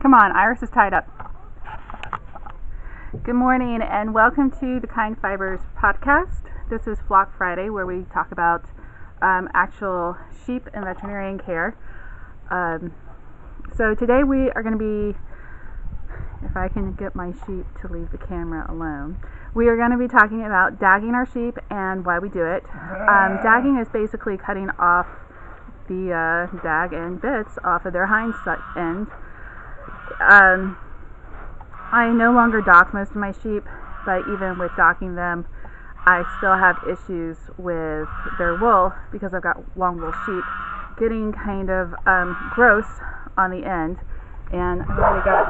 Come on, Iris is tied up. Good morning and welcome to the Kind Fibers podcast. This is Flock Friday, where we talk about actual sheep and veterinarian care. So today we are going to be, if I can get my sheep to leave the camera alone, we are going to be talking about dagging our sheep and why we do it. Dagging is basically cutting off the dag and bits off of their hind end. I no longer dock most of my sheep, but even with docking them, I still have issues with their wool because I've got long wool sheep getting kind of gross on the end. And I've already got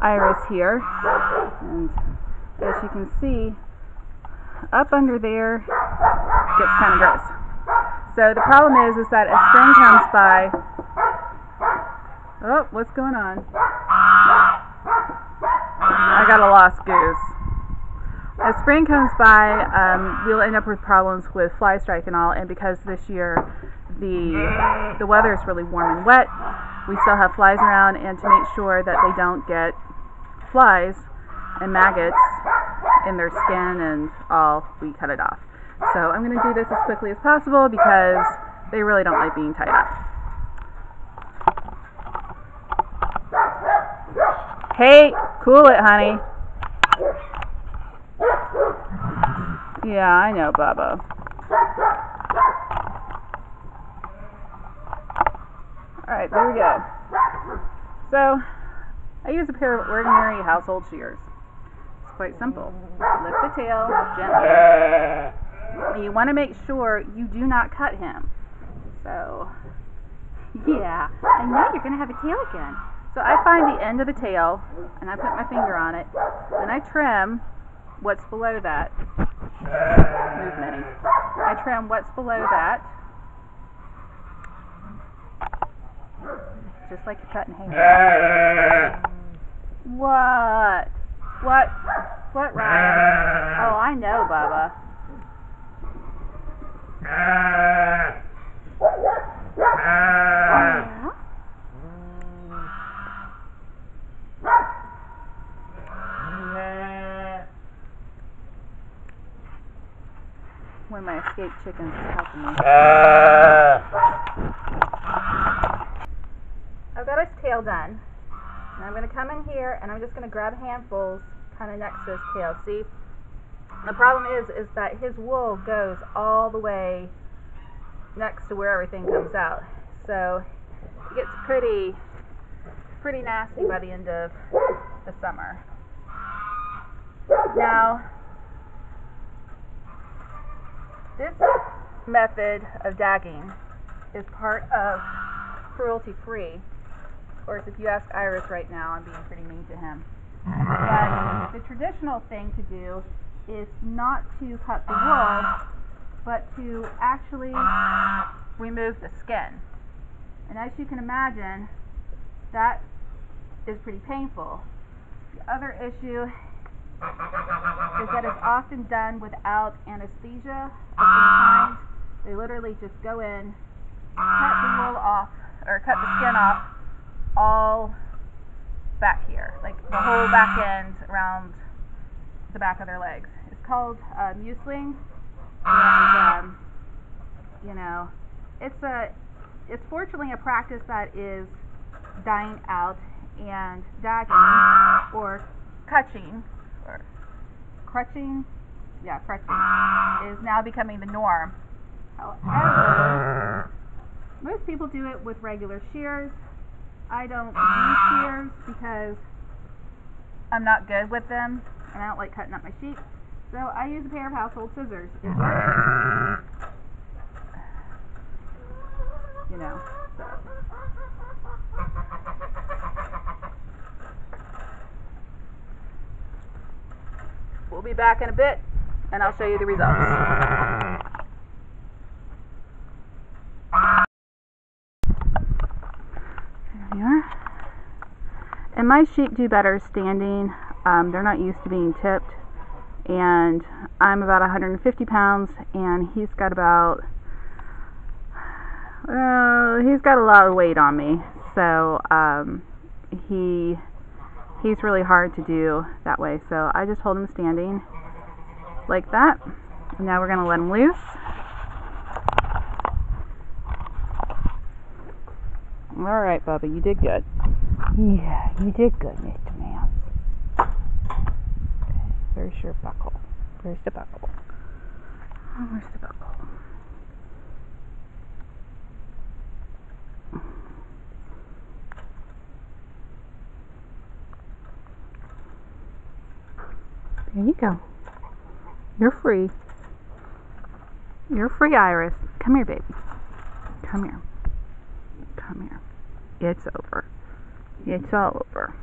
Iris here, and as you can see, up under there gets kind of gross. So the problem is that as spring comes by, oh, what's going on? I got a lost goose. As spring comes by, we'll end up with problems with fly strike and all, and because this year the weather is really warm and wet, we still have flies around, and to make sure that they don't get flies and maggots in their skin and all, we cut it off. So I'm going to do this as quickly as possible because they really don't like being tied up. Hey, cool it, honey. Yeah, I know, Bubba. Alright, there we go. So, I use a pair of ordinary household shears. It's quite simple. Lift the tail gently. You want to make sure you do not cut him. So, yeah, I know you're going to have a tail again. So I find the end of the tail, and I put my finger on it, and I trim what's below that. Move, Minnie. I trim what's below that, just like you're cutting hair. What? What, Ryan? Oh, I know, Bubba. Yeah? One of my escaped chickens is helping me. I've got his tail done. And I'm going to come in here and I'm just going to grab handfuls kind of next to his tail. See? The problem is that his wool goes all the way next to where everything comes out. So it gets pretty nasty by the end of the summer. Now, this method of dagging is part of cruelty-free. Of course, if you ask Iris right now, I'm being pretty mean to him. But the traditional thing to do is not to cut the wool, but to actually remove the skin. And as you can imagine, that is pretty painful. The other issue is that it's often done without anesthesia of any kind. They literally just go in, cut the wool off, or cut the skin off all back here, like the whole back end around the back of their legs. It's called museling, and you know, it's fortunately a practice that is dying out, and dagging or crutching is now becoming the norm. However, most people do it with regular shears. I don't use shears because I'm not good with them and I don't like cutting up my sheep. So I use a pair of household scissors. It works. You know. We'll be back in a bit, and I'll show you the results. There we are. And my sheep do better standing. They're not used to being tipped. And I'm about 150 pounds, and he's got about he's got a lot of weight on me, so he's really hard to do that way. So I just hold him standing like that. And now we're going to let him loose. All right, Bubba, you did good. Yeah, you did good, Mr. Mouse. Okay, where's your buckle? Where's the buckle? Oh, where's the buckle? There you go. You're free. You're free, Iris. Come here, baby. Come here. Come here. It's over. It's all over.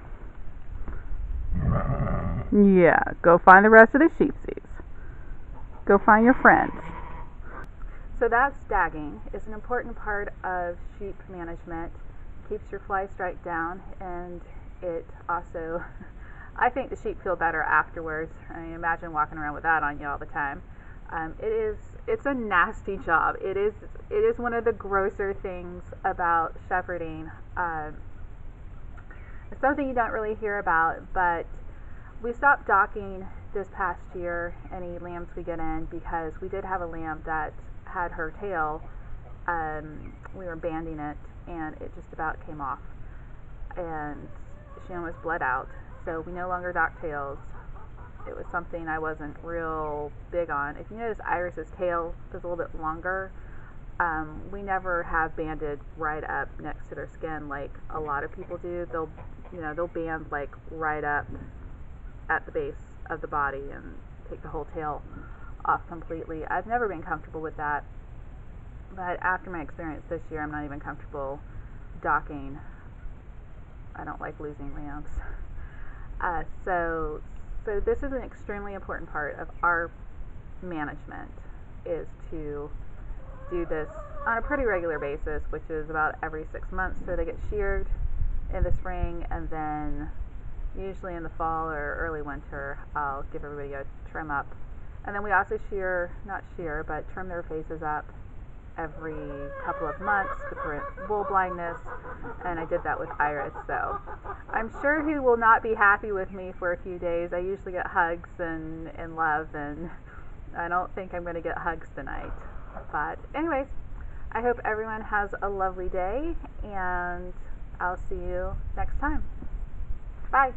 Yeah, go find the rest of the sheepsies. Go find your friends. So that's dagging. It's an important part of sheep management. Keeps your fly strike down, and it also, I think the sheep feel better afterwards. I mean, imagine walking around with that on you all the time. It's a nasty job. It is one of the grosser things about shepherding. It's something you don't really hear about, but we stopped docking this past year any lambs we get in because we did have a lamb that had her tail. We were banding it, and it just about came off, and she almost bled out. So we no longer dock tails. It was something I wasn't real big on. If you notice, Iris's tail is a little bit longer. We never have banded right up next to their skin like a lot of people do. They'll band like right up at the base of the body and take the whole tail off completely. I've never been comfortable with that, but after my experience this year, I'm not even comfortable docking. I don't like losing lambs. So this is an extremely important part of our management, is to do this on a pretty regular basis, which is about every 6 months. So they get sheared in the spring, and then usually in the fall or early winter, I'll give everybody a trim up. And then we also trim their faces up every couple of months to prevent wool blindness, and I did that with Iris. So I'm sure he will not be happy with me for a few days. I usually get hugs and love, and I don't think I'm going to get hugs tonight. But anyways, I hope everyone has a lovely day, and I'll see you next time. Bye.